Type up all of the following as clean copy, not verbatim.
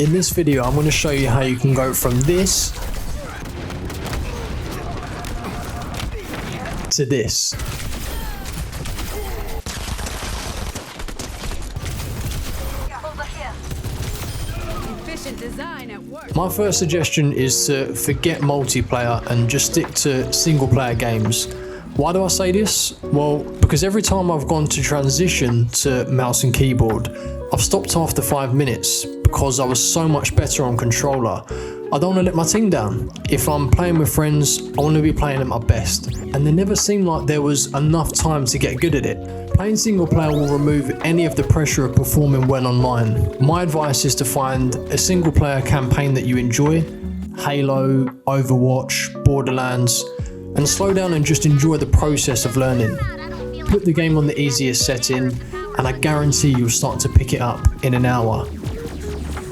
In this video, I'm going to show you how you can go from this to this. My first suggestion is to forget multiplayer and just stick to single player games. Why do I say this? Well, because every time I've gone to transition to mouse and keyboard, I've stopped after 5 minutes because I was so much better on controller. I don't want to let my team down. If I'm playing with friends, I want to be playing at my best. And there never seemed like there was enough time to get good at it. Playing single player will remove any of the pressure of performing well online. My advice is to find a single player campaign that you enjoy, Halo, Overwatch, Borderlands, and slow down and just enjoy the process of learning. Put the game on the easiest setting, and I guarantee you'll start to pick it up in an hour.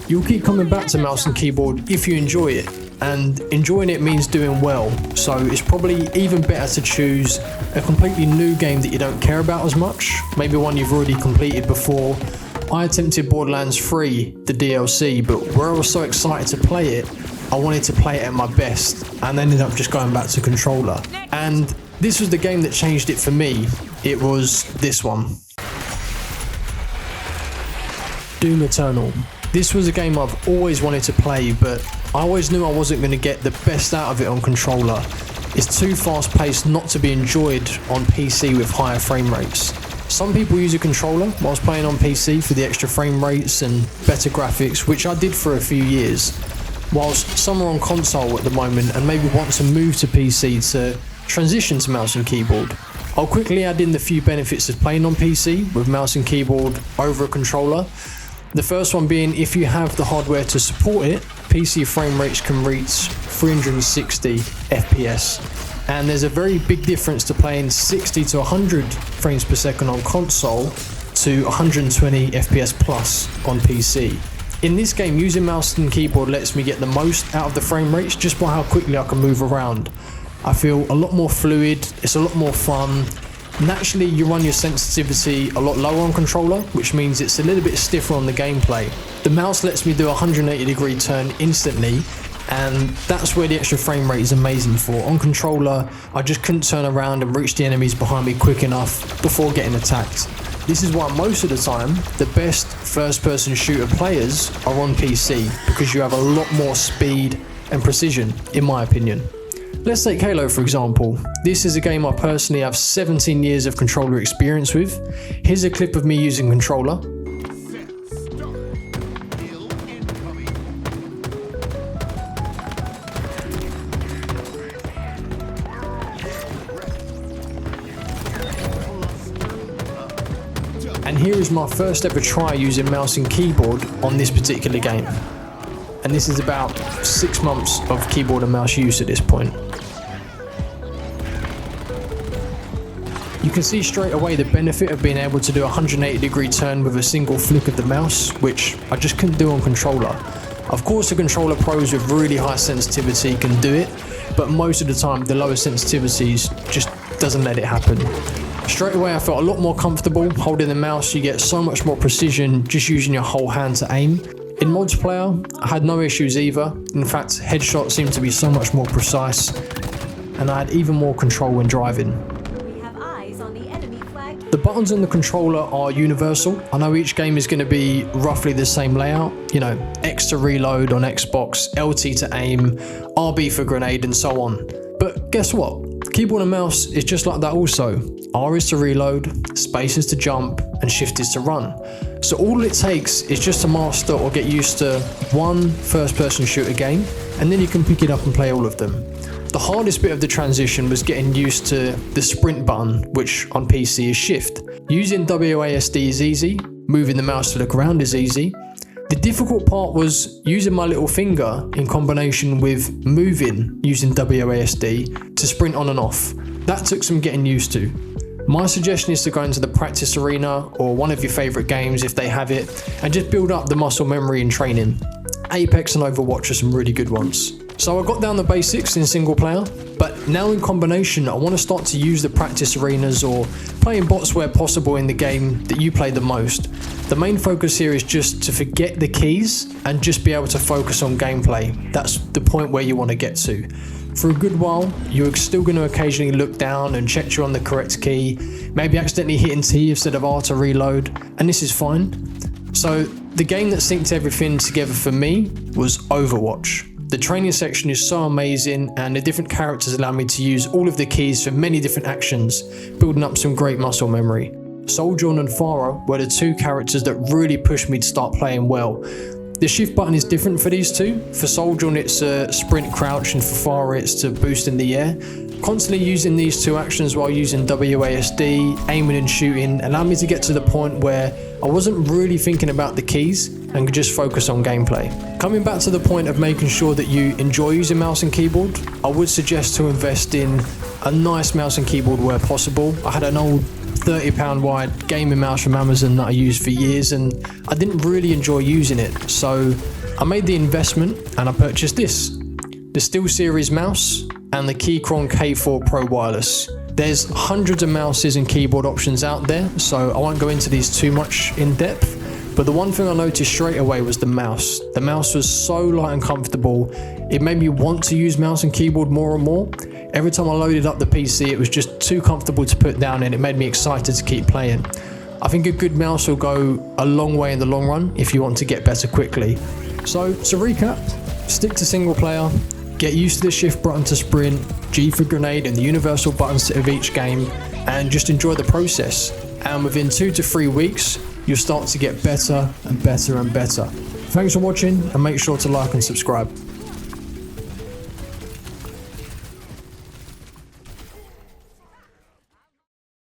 You'll keep coming back to mouse and keyboard if you enjoy it, and enjoying it means doing well, so it's probably even better to choose a completely new game that you don't care about as much, maybe one you've already completed before. I attempted Borderlands 3, the DLC, but where I was so excited to play it, I wanted to play it at my best and ended up just going back to controller. And this was the game that changed it for me. It was this one. Doom Eternal. This was a game I've always wanted to play, but I always knew I wasn't going to get the best out of it on controller. It's too fast paced not to be enjoyed on PC with higher frame rates. Some people use a controller whilst playing on PC for the extra frame rates and better graphics, which I did for a few years. Whilst some are on console at the moment and maybe want to move to PC to transition to mouse and keyboard. I'll quickly add in the few benefits of playing on PC with mouse and keyboard over a controller. The first one being, if you have the hardware to support it, PC frame rates can reach 360 FPS. And there's a very big difference to playing 60 to 100 frames per second on console to 120 FPS plus on PC. In this game, using mouse and keyboard lets me get the most out of the frame rates just by how quickly I can move around. I feel a lot more fluid, it's a lot more fun. Naturally, you run your sensitivity a lot lower on controller, which means it's a little bit stiffer on the gameplay. The mouse lets me do a 180-degree turn instantly, and that's where the extra frame rate is amazing for. On controller, I just couldn't turn around and reach the enemies behind me quick enough before getting attacked. This is why most of the time, the best first-person shooter players are on PC, because you have a lot more speed and precision, in my opinion. Let's take Halo for example. This is a game I personally have 17 years of controller experience with. Here's a clip of me using controller. And here is my first ever try using mouse and keyboard on this particular game. And this is about 6 months of keyboard and mouse use at this point. You can see straight away the benefit of being able to do a 180-degree turn with a single flick of the mouse, which I just couldn't do on controller. Of course, the controller pros with really high sensitivity can do it, but most of the time the lower sensitivities just doesn't let it happen. Straight away I felt a lot more comfortable holding the mouse. You get so much more precision just using your whole hand to aim. In multiplayer, I had no issues either. In fact, headshots seemed to be so much more precise, and I had even more control when driving. We have eyes on the enemy flag. The buttons on the controller are universal. I know each game is going to be roughly the same layout. You know, X to reload on Xbox, LT to aim, RB for grenade, and so on. But guess what? Keyboard and mouse is just like that also. R is to reload, space is to jump, and shift is to run. So all it takes is just to master or get used to one first-person shooter game, and then you can pick it up and play all of them. The hardest bit of the transition was getting used to the sprint button, which on PC is shift. Using WASD is easy, moving the mouse to the ground is easy. The difficult part was using my little finger in combination with moving using WASD to sprint on and off. That took some getting used to. My suggestion is to go into the practice arena or one of your favourite games if they have it, and just build up the muscle memory and training. Apex and Overwatch are some really good ones. So I got down the basics in single player, but now in combination I want to start to use the practice arenas or playing bots where possible in the game that you play the most. The main focus here is just to forget the keys and just be able to focus on gameplay. That's the point where you want to get to. For a good while, you're still going to occasionally look down and check you're on the correct key, maybe accidentally hitting T instead of R to reload, and this is fine. So the game that synced everything together for me was Overwatch. The training section is so amazing, and the different characters allow me to use all of the keys for many different actions, building up some great muscle memory. Sojourn and Pharah were the two characters that really pushed me to start playing well. The shift button is different for these two. For Sojourn it's a sprint crouch, and for Pharah it's to boost in the air. Constantly using these two actions while using WASD, aiming and shooting, allowed me to get to the point where I wasn't really thinking about the keys and could just focus on gameplay. Coming back to the point of making sure that you enjoy using mouse and keyboard, I would suggest to invest in a nice mouse and keyboard where possible. I had an old £30 wide gaming mouse from Amazon that I used for years, and I didn't really enjoy using it, so I made the investment and I purchased this, the SteelSeries mouse and the Keychron K4 Pro Wireless. There's hundreds of mouses and keyboard options out there, so I won't go into these too much in depth, but the one thing I noticed straight away was the mouse. The mouse was so light and comfortable, it made me want to use mouse and keyboard more and more. Every time I loaded up the PC, it was just too comfortable to put down, and it made me excited to keep playing. I think a good mouse will go a long way in the long run if you want to get better quickly. So to recap, stick to single player, get used to the shift button to sprint, G for grenade and the universal buttons of each game, and just enjoy the process. And within 2 to 3 weeks, you'll start to get better and better and better. Thanks for watching, and make sure to like and subscribe.